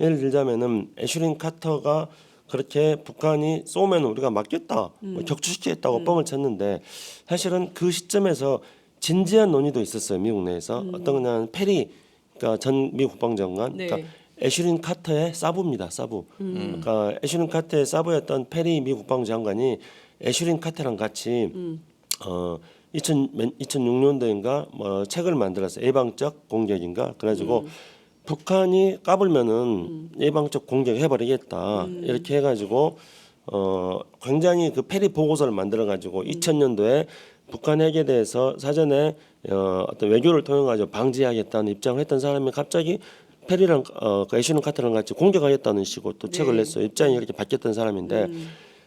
예를 들자면은 애슈린 카터가 그렇게 북한이 쏘면 우리가 막겠다, 뭐 격추시키겠다고 뻥을 쳤는데 사실은 그 시점에서 진지한 논의도 있었어요. 미국 내에서 어떤 거냐면 페리, 그러니까 전 미국 국방장관, 네. 그러니까 애슈린 카터의 사부입니다. 사부. 그러니까 애슈린 카터의 사부였던 페리 미 국방장관이 애슈린 카터랑 같이 2006년도인가 뭐 책을 만들었어요. 예방적 공격인가 그래가지고 북한이 까불면은 예방적 공격해버리겠다 이렇게 해가지고 굉장히 그 페리 보고서를 만들어가지고 2000년도에 북한 핵에 대해서 사전에 어떤 외교를 통해 가지고 방지하겠다는 입장을 했던 사람이 갑자기 페리랑 그 애슈린 카터랑 같이 공격하겠다는 식으로 또 네. 책을 냈어요. 입장이 이렇게 바뀌었던 사람인데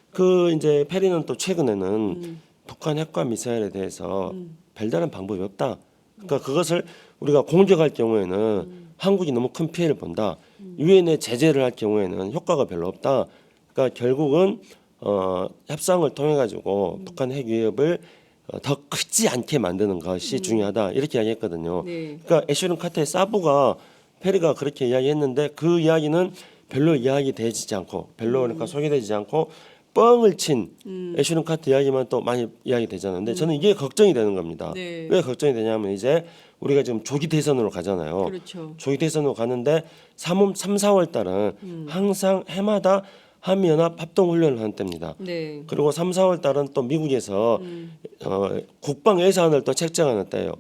그 이제 페리는 또 최근에는 북한 핵과 미사일에 대해서 별다른 방법이 없다. 그러니까 그것을 우리가 공격할 경우에는 한국이 너무 큰 피해를 본다. 유엔에 제재를 할 경우에는 효과가 별로 없다. 그러니까 결국은 협상을 통해 가지고 북한 핵 위협을 더 크지 않게 만드는 것이 중요하다. 이렇게 이야기했거든요. 네. 그러니까 애슐린 카터의 사부가 페리가 그렇게 이야기했는데 그 이야기는 별로 이야기되지 않고 별로 그러니까 소개되지 않고 뻥을 친 애슐린 카터 이야기만 또 많이 이야기되잖아요. 근데 저는 이게 걱정이 되는 겁니다. 네. 왜 걱정이 되냐면 이제 우리가 지금 조기 대선으로 가잖아요. 그렇죠. 조기 대선으로 가는데 3, 4월 달은 항상 해마다 한미연합 합동훈련을 하는 때입니다. 네. 그리고 3, 4월 달은 또 미국에서 국방 예산을 또 책정하는 때예요.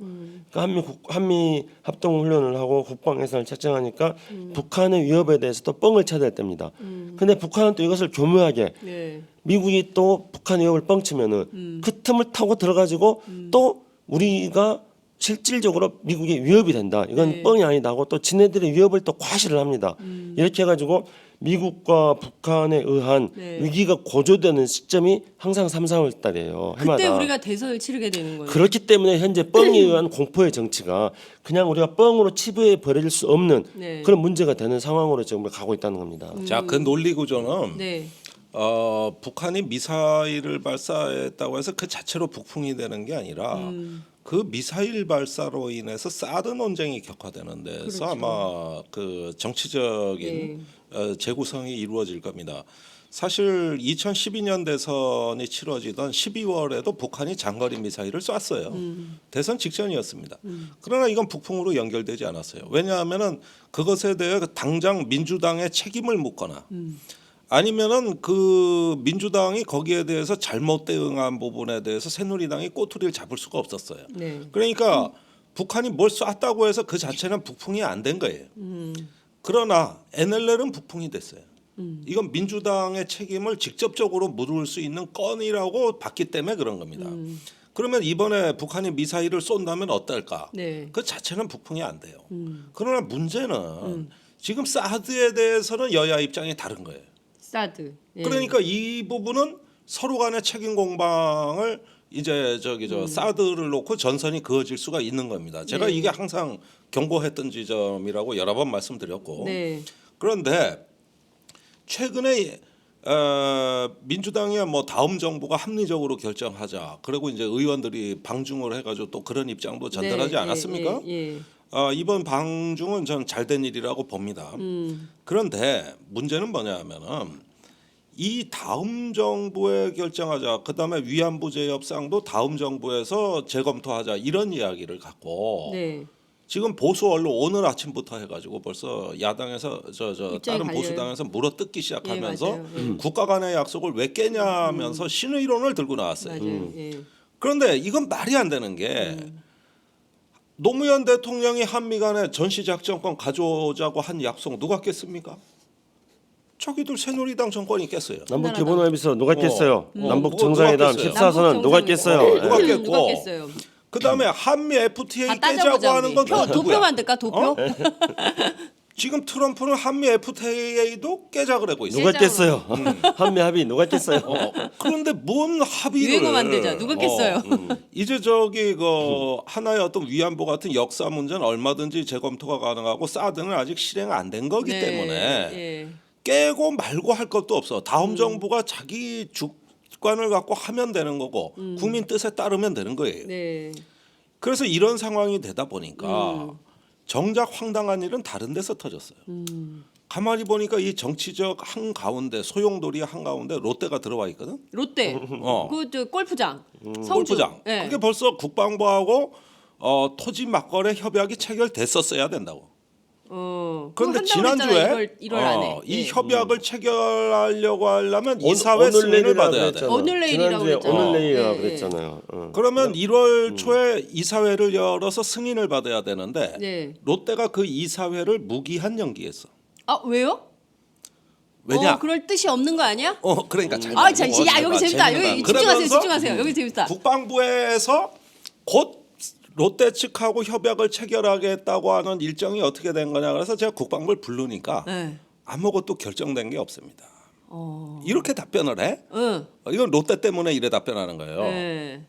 그러니까 한미 합동 훈련을 하고 국방 예산을 책정하니까 북한의 위협에 대해서 또 뻥을 쳐야 될 때입니다. 근데 북한은 또 이것을 교묘하게 네. 미국이 또 북한 위협을 뻥치면은 그 틈을 타고 들어가지고 또 우리가 실질적으로 미국의 위협이 된다. 이건 네. 뻥이 아니다 하고 또 지네들의 위협을 또 과시를 합니다. 이렇게 해가지고 미국과 북한에 의한 네. 위기가 고조되는 시점이 항상 3, 4월 달이에요. 해마다. 그때 우리가 대선을 치르게 되는 거예요. 그렇기 때문에 현재 뻥에 의한 공포의 정치가 그냥 우리가 뻥으로 치부해 버릴 수 없는 네. 그런 문제가 되는 상황으로 지금 가고 있다는 겁니다. 자, 그 논리 구조는 네. 북한이 미사일을 발사했다고 해서 그 자체로 북풍이 되는 게 아니라 그 미사일 발사로 인해서 사드 논쟁이 격화되는 데서 그렇죠. 아마 그 정치적인 재구성이 이루어질 겁니다. 사실 2012년 대선이 치러지던 12월에도 북한이 장거리 미사일을 쐈어요. 대선 직전이었습니다. 그러나 이건 북풍으로 연결되지 않았어요. 왜냐하면은 그것에 대해 당장 민주당의 책임을 묻거나 아니면은 그 민주당이 거기에 대해서 잘못 대응한 부분에 대해서 새누리당이 꼬투리를 잡을 수가 없었어요. 네. 그러니까 북한이 뭘 쐈다고 해서 그 자체는 북풍이 안 된 거예요. 그러나 NLL은 북풍이 됐어요. 이건 민주당의 책임을 직접적으로 물을 수 있는 건이라고 봤기 때문에 그런 겁니다. 그러면 이번에 북한이 미사일을 쏜다면 어떨까? 네. 그 자체는 북풍이 안 돼요. 그러나 문제는 지금 사드에 대해서는 여야 입장이 다른 거예요. 사드. 예. 그러니까 이 부분은 서로 간의 책임 공방을 이제 사드를 놓고 전선이 그어질 수가 있는 겁니다. 제가 네. 이게 항상 경고했던 지점이라고 여러 번 말씀드렸고 네. 그런데 최근에 민주당이 뭐 다음 정부가 합리적으로 결정하자. 그리고 이제 의원들이 방중을 해가지고 또 그런 입장도 전달하지 네. 않았습니까? 예. 이번 방중은 전 잘된 일이라고 봅니다. 그런데 문제는 뭐냐면은 이 다음 정부에 결정하자. 그다음에 위안부 재협상도 다음 정부에서 재검토하자. 이런 이야기를 갖고 네. 지금 보수 언론 오늘 아침부터 해가지고 벌써 야당에서 입장이 다른 갈려요. 보수당에서 물어뜯기 시작하면서 예, 맞아요. 국가 간의 약속을 왜 깨냐면서 신의론을 들고 나왔어요. 맞아요. 예. 그런데 이건 말이 안 되는 게 노무현 대통령이 한미 간에 전시작전권 가져오자고 한 약속 누가 깼습니까? 자기들 새누리당 정권이 깼어요. 남북 기본합의서 누가 깼어요? 남북 누가 정상회담 깼어요? 14선언 누가 깼어요? 누가 예. 깼고 누가 깼어요? 그다음에 한미 FTA 다 깨자고 따져보자. 하는 우리. 건 표, 누구야? 도표 만들까? 도표? 지금 트럼프는 한미 FTA도 깨자 그러고 있어요. 누가 깼어요? 한미 합의 누가 깼어요? 그런데 뭔 합의를 유행어 만들자. 누가 깼어요? 이제 그 하나의 어떤 위안부 같은 역사 문제는 얼마든지 재검토가 가능하고 사드는 아직 실행 안 된 거기 네. 때문에 예. 깨고 말고 할 것도 없어. 다음 정부가 자기 주관을 갖고 하면 되는 거고 국민 뜻에 따르면 되는 거예요. 네. 그래서 이런 상황이 되다 보니까 정작 황당한 일은 다른 데서 터졌어요. 가만히 보니까 이 정치적 한 가운데 소용돌이 한 가운데 롯데가 들어와 있거든. 롯데. 그 저 골프장. 성주. 골프장. 예. 그게 벌써 국방부하고 토지 막거래 협약이 체결됐었어야 된다고. 그런데 지난주에 1월 안에. 이 예. 협약을 체결하려고 하려면 이사회 승인을 받아야 돼. 오늘 내일이라고 지난주에 그랬잖아요. 오늘 내일이라고 예, 예. 그랬잖아요. 그러면 1월 초에 이사회를 열어서 승인을 받아야 되는데 네. 롯데가 그 이사회를 무기한 연기했어. 아 왜요? 왜냐? 그럴 뜻이 없는 거 아니야? 그러니까 잘 아, 야 여기 재밌다. 여기 그러면서 집중하세요. 여기 재밌다. 국방부에서 곧 롯데 측하고 협약을 체결하겠다고 하는 일정이 어떻게 된 거냐 그래서 제가 국방부를 부르니까 네. 아무것도 결정된 게 없습니다. 어. 이렇게 답변을 해? 응. 이건 롯데 때문에 이래 답변하는 거예요. 네.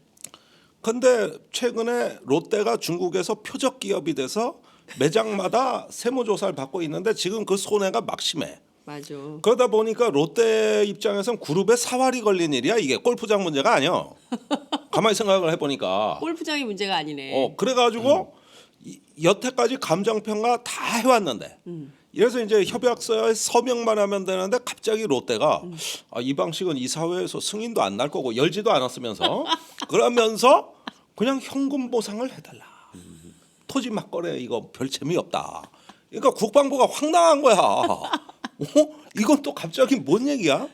근데 최근에 롯데가 중국에서 표적 기업이 돼서 매장마다 세무조사를 받고 있는데 지금 그 손해가 막심해. 맞아. 그러다 보니까 롯데 입장에선 그룹에 사활이 걸린 일이야. 이게 골프장 문제가 아니야. 가만히 생각을 해보니까. 골프장이 문제가 아니네. 그래가지고 여태까지 감정평가 다 해왔는데 이래서 이제 협약서에 서명만 하면 되는데 갑자기 롯데가 이 방식은 이 사회에서 승인도 안 날 거고 열지도 않았으면서 그러면서 그냥 현금 보상을 해달라. 토지 막거래 이거 별 재미없다. 그러니까 국방부가 황당한 거야. 이건 또 갑자기 뭔 얘기야?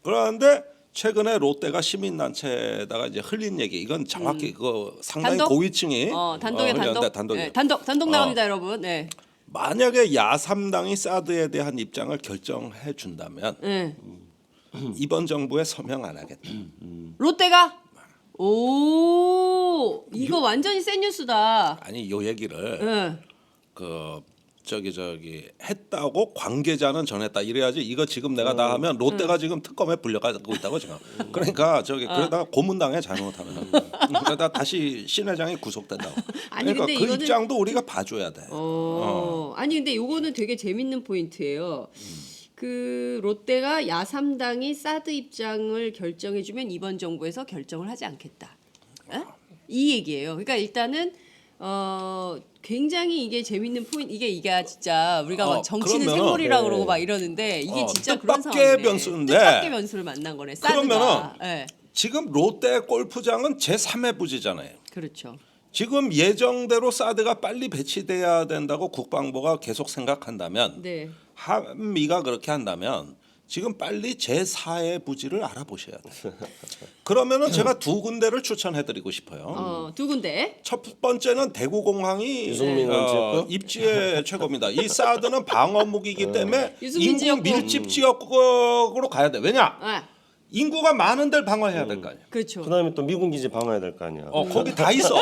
그러는데 최근에 롯데가 시민단체에다가 이제 흘린 얘기 이건 정확히 그거 상당히 단독? 고위층이 단독에 흘렸는데 단독. 네, 단독 나갑니다, 여러분. 네. 만약에 야3당이 사드에 대한 입장을 결정해 준다면 네. 이번 정부에 서명 안 하겠다. 롯데가 오 이거 완전히 센 뉴스다. 아니 요 얘기를 네. 그 저기 했다고 관계자는 전했다 이래야지 이거 지금 내가 다 하면 롯데가 지금 특검에 불려가고 있다고 지금. 그러니까 그러다 고문당해 잘못하면 그러다 다시 신 회장이 구속된다고. 아니, 그러니까 근데 그 이거는- 입장도 우리가 봐줘야 돼. 아니 근데 요거는 되게 재밌는 포인트예요. 그 롯데가 야3당이 사드 입장을 결정해주면 이번 정부에서 결정을 하지 않겠다. 에? 이 얘기예요. 그러니까 일단은 굉장히 이게 재밌는 포인트. 이게 진짜 우리가 막 정치는 그러면은- 생물이라고 네. 그러고 막 이러는데 이게 진짜 그런 뜻밖의 상황이네. 변수인데. 뜻밖의 변수를 만난 거네. 사드가. 그러면은- 예. 지금 롯데 골프장은 제3의 부지잖아요. 그렇죠. 지금 예정대로 사드가 빨리 배치돼야 된다고 국방부가 계속 생각한다면 네. 한미가 그렇게 한다면 지금 빨리 제4의 부지를 알아보셔야 돼요. 그러면은 제가 두 군데를 추천해드리고 싶어요. 두 군데. 첫 번째는 대구공항이 유승민 지역구? 입지의 최고입니다. 이 사드는 방어 무기이기 때문에 유승민 인구 지역구. 밀집 지역으로 가야 돼. 왜냐? 아, 인구가 많은 데를 방어해야 될 거 아니야. 그렇죠. 그다음에 또 미군 기지 방어해야 될 거 아니야. 거기 다 있어.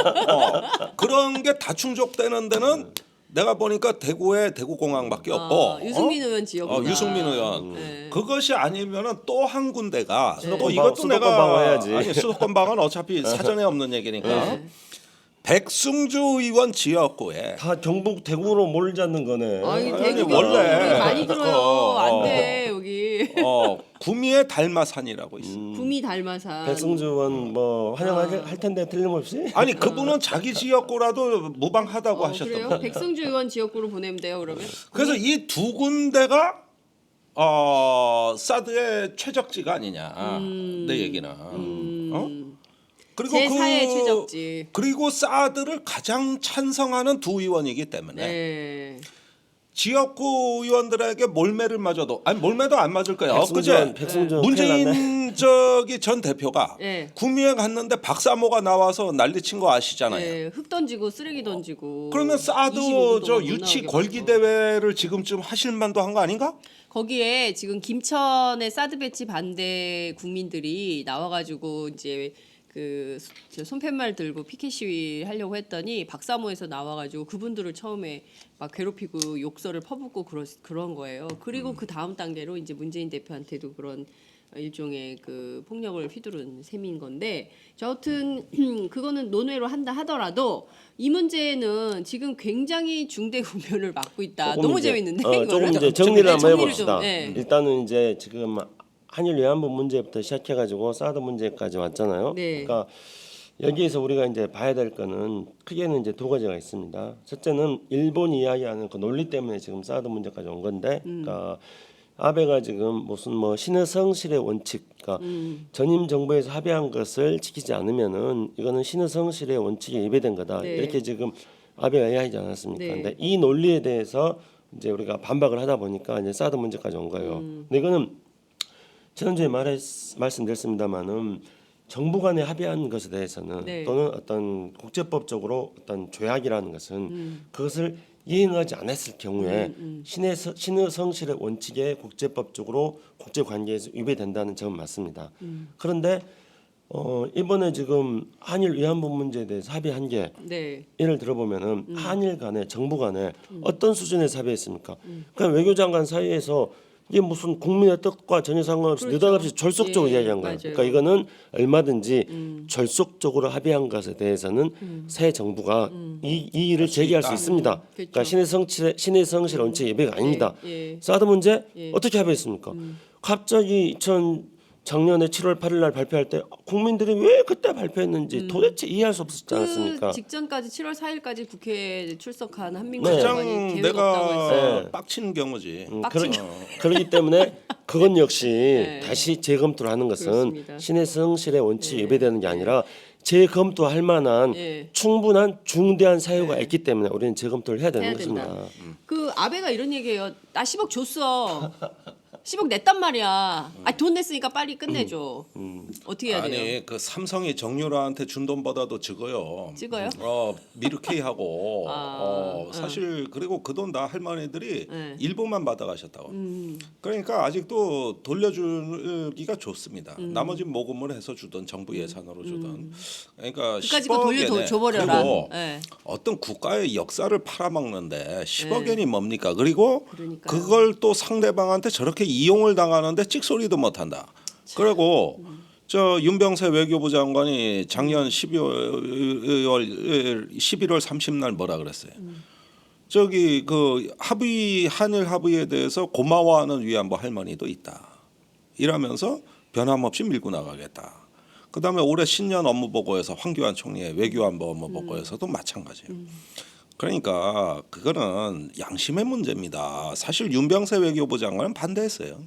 그런 게 다 충족되는 데는 내가 보니까 대구에 대구공항밖에 없고. 유승민 의원 지역. 유승민 의원. 네. 그것이 아니면은 또 한 군데가 네. 이것도 수도권 내가 방어해야지. 아니 수도권 방어는 어차피 사전에 없는 얘기니까. 네. 백승주 의원 지역구에 다 경북 대구로 몰지 않는 거네. 아니 아니, 대구 원래 많이 들어요. 어. 안돼 여기. 구미의 달마산이라고 있어. 구미 달마산. 백승주원 뭐 환영할 텐데 틀림없이. 아니 그분은 자기 지역구라도 무방하다고 그래요? 하셨던. 백승주 의원 지역구로 보내면 돼요 그러면. 그래서 이 두 군데가 사드의 최적지가 아니냐 내 얘기는. 그리고 제4의 최적지. 그리고 사드를 가장 찬성하는 두 의원이기 때문에 네. 지역구 의원들에게 몰매를 맞아도 아니 몰매도 안 맞을 거예요. 백승전 큰일 났네. 문재인 전 대표가 네. 구미에 갔는데 박사모가 나와서 난리친 거 아시잖아요. 네. 흙 던지고 쓰레기 던지고. 그러면 사드 25도 저 동안 못 유치 나오게 걸기 하고. 대회를 지금쯤 하실 만도 한 거 아닌가? 거기에 지금 김천의 사드 배치 반대 국민들이 나와가지고 이제 저 손팻말 들고 피켓 시위 하려고 했더니 박사모에서 나와가지고 그분들을 처음에 막 괴롭히고 욕설을 퍼붓고 그런 거예요. 그리고 그 다음 단계로 이제 문재인 대표한테도 그런 일종의 그 폭력을 휘두른 셈인 건데 저하여튼 그거는 논외로 한다 하더라도 이 문제는 지금 굉장히 중대 국면을 맞고 있다. 조금 너무 이제, 재밌는데 조금 이거를? 이제 정리를 한번 정리를 해봅시다. 좀, 네. 일단은 이제 지금 한일 위안부 문제부터 시작해가지고 사드 문제까지 왔잖아요. 네. 그러니까 여기에서 우리가 이제 봐야 될 거는 크게는 이제 두 가지가 있습니다. 첫째는 일본 이야기하는 그 논리 때문에 지금 사드 문제까지 온 건데, 그러니까 아베가 지금 무슨 뭐 신의 성실의 원칙, 그러니까 전임 정부에서 합의한 것을 지키지 않으면은 이거는 신의 성실의 원칙에 위배된 거다. 네. 이렇게 지금 아베가 이야기하지 않았습니까? 네. 근데 이 논리에 대해서 이제 우리가 반박을 하다 보니까 이제 사드 문제까지 온 거예요. 근데 이거는 지난주에 말씀드렸습니다만은 정부 간에 합의한 것에 대해서는 네. 또는 어떤 국제법적으로 어떤 조약이라는 것은 그것을 이행하지 않았을 경우에 신의 성실의 원칙에 국제법적으로 국제 관계에서 위배된다는 점은 맞습니다. 그런데 이번에 지금 한일 위안부 문제에 대해서 합의한 게 네. 예를 들어보면은 한일 간에 정부 간에 어떤 수준에서 합의했습니까? 그러니까 외교장관 사이에서 이게 무슨 국민의 뜻과 전혀 상관없이 그렇죠. 느닷없이 졸속적으로 예, 이야기한 거예요. 맞아요. 그러니까 이거는 얼마든지 졸속적으로 합의한 것에 대해서는 새 정부가 이 일을 제기할 수 있습니다. 그러니까 신의 성실 원칙 예배가 아닙니다. 예. 사드 문제 예. 어떻게 합의했습니까? 갑자기 작년에 7월 8일 날 발표할 때 국민들이 왜 그때 발표했는지 도대체 이해할 수 없었지 않았습니까? 그 직전까지 7월 4일까지 국회에 출석한 한민국 네. 장관이 가장 계획 없다고 했어요. 내가 빡치는 경우지. 빡친 그렇기 때문에 그건 역시 네. 다시 재검토를 하는 것은 그렇습니다. 신의 성실의 원칙에 예배되는 게 아니라 재검토할 만한 예. 충분한 중대한 사유가 있기 때문에 우리는 재검토를 해야 되는 해야 것입니다. 된다. 그 아베가 이런 얘기해요. 나 10억 줬어. 10억 냈단 말이야. 돈 냈으니까 빨리 끝내줘. 어떻게 해야 돼요? 아니 그 삼성이 정유라한테 준 돈보다도 적어요. 찍어요? 미르케이하고 아, 사실 그리고 그 돈 다 할머니들이 네. 일부만 받아가셨다고. 그러니까 아직도 돌려주기가 좋습니다. 나머지 모금을 해서 주던 정부 예산으로 주던. 그러니까 그까짓 거 10억 엔에 줘버려라. 그리고 네. 어떤 국가의 역사를 팔아먹는데 10억 엔이 뭡니까? 그리고 그러니까요. 그걸 또 상대방한테 저렇게 이용을 당하는데 찍소리도 못한다. 그리고 저 윤병세 외교부 장관이 작년 11월 30날 뭐라 그랬어요? 저기 그 한일 합의에 대해서 고마워하는 위안부 할머니도 있다. 이러면서 변함없이 밀고 나가겠다. 그다음에 올해 신년 업무 보고에서 황교안 총리의 외교안보 업무 보고에서도 마찬가지예요. 그러니까 그거는 양심의 문제입니다. 사실 윤병세 외교부 장관은 반대했어요.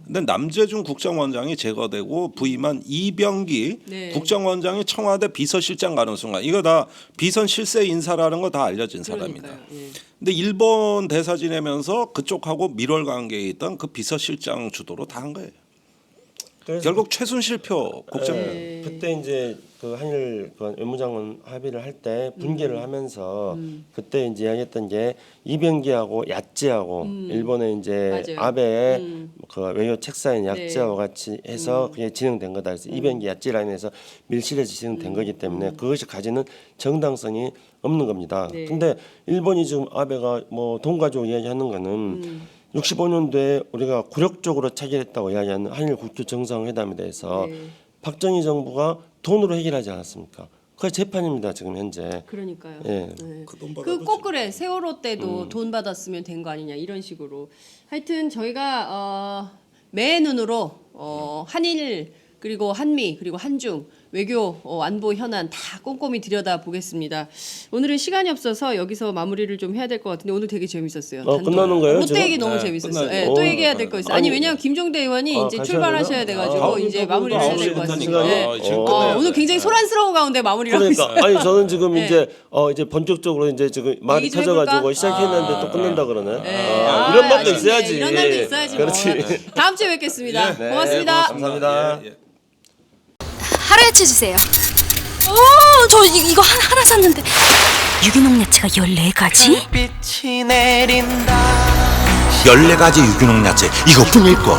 근데 남재준 국정원장이 제거되고 부임한 이병기 네. 국정원장이 청와대 비서실장 가는 순간 이거 다 비선 실세 인사라는 거 다 알려진 사람이다. 그러니까요. 예. 근데 일본 대사 지내면서 그쪽하고 밀월 관계에 있던 그 비서실장 주도로 다 한 거예요. 그래서 결국 최순실표 국정원. 네. 그때 이제 그 한일 그 외무장관 합의를 할 때 분개를 하면서 그때 이제 이야기했던 게 이병기하고 야찌하고 일본의 이제 맞아요. 아베의 그 외교 책사인 야찌하고 네. 같이 해서 그게 진행된 거다. 그래서 이병기 야찌 라인에서 밀실에서 진행된 거기 때문에 그것이 가지는 정당성이 없는 겁니다. 네. 근데 일본이 지금 아베가 뭐 돈 가지고 이야기하는 거는 65년도에 우리가 굴욕적으로 체결했다고 이야기하는 한일 국교 정상회담에 대해서 네. 박정희 정부가 돈으로 해결하지 않았습니까? 그게 재판입니다 지금 현재. 그러니까요. 예. 네. 그 돈 받아도 꼭 그래. 세월호 때도 돈 받았으면 된 거 아니냐 이런 식으로. 하여튼 저희가 매 눈으로 한일 그리고 한미 그리고 한중 외교 안보 현안 다 꼼꼼히 들여다 보겠습니다. 오늘은 시간이 없어서 여기서 마무리를 좀 해야 될 것 같은데 오늘 되게 재밌었어요. 단독. 끝나는 거예요, 롯데 지금? 얘기 너무 네, 재밌었어요. 끝나죠. 예, 또 얘기해야 될 거 있어요. 아니 왜냐면 김종대 의원이 이제 가셔야 출발하셔야 되나? 돼가지고 아, 이제 그러니까 마무리를 해야 될 것 9시 같습니다. 끝나니까. 예. 지금 끝내야 오늘 돼. 굉장히 소란스러운 가운데 마무리를 하고 있어요. 그러니까 아니 저는 지금 네. 이제 본격적으로 이제 지금 말이 얘기 좀 터져가지고 해볼까? 시작했는데 또 끝난다 그러네. 네. 이런 날도 아쉽네. 있어야지. 이런 날도 있어야지. 뭐. 그렇지. 다음 주에 뵙겠습니다. 네, 고맙습니다. 감사합니다. 예, 예. 하루야채 주세요. 저 이거 하나 샀는데 유기농 야채가 14가지? 빛이 내린다. 14가지 유기농 야채 이것뿐일걸.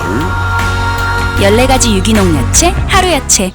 14가지 유기농 야채 하루야채.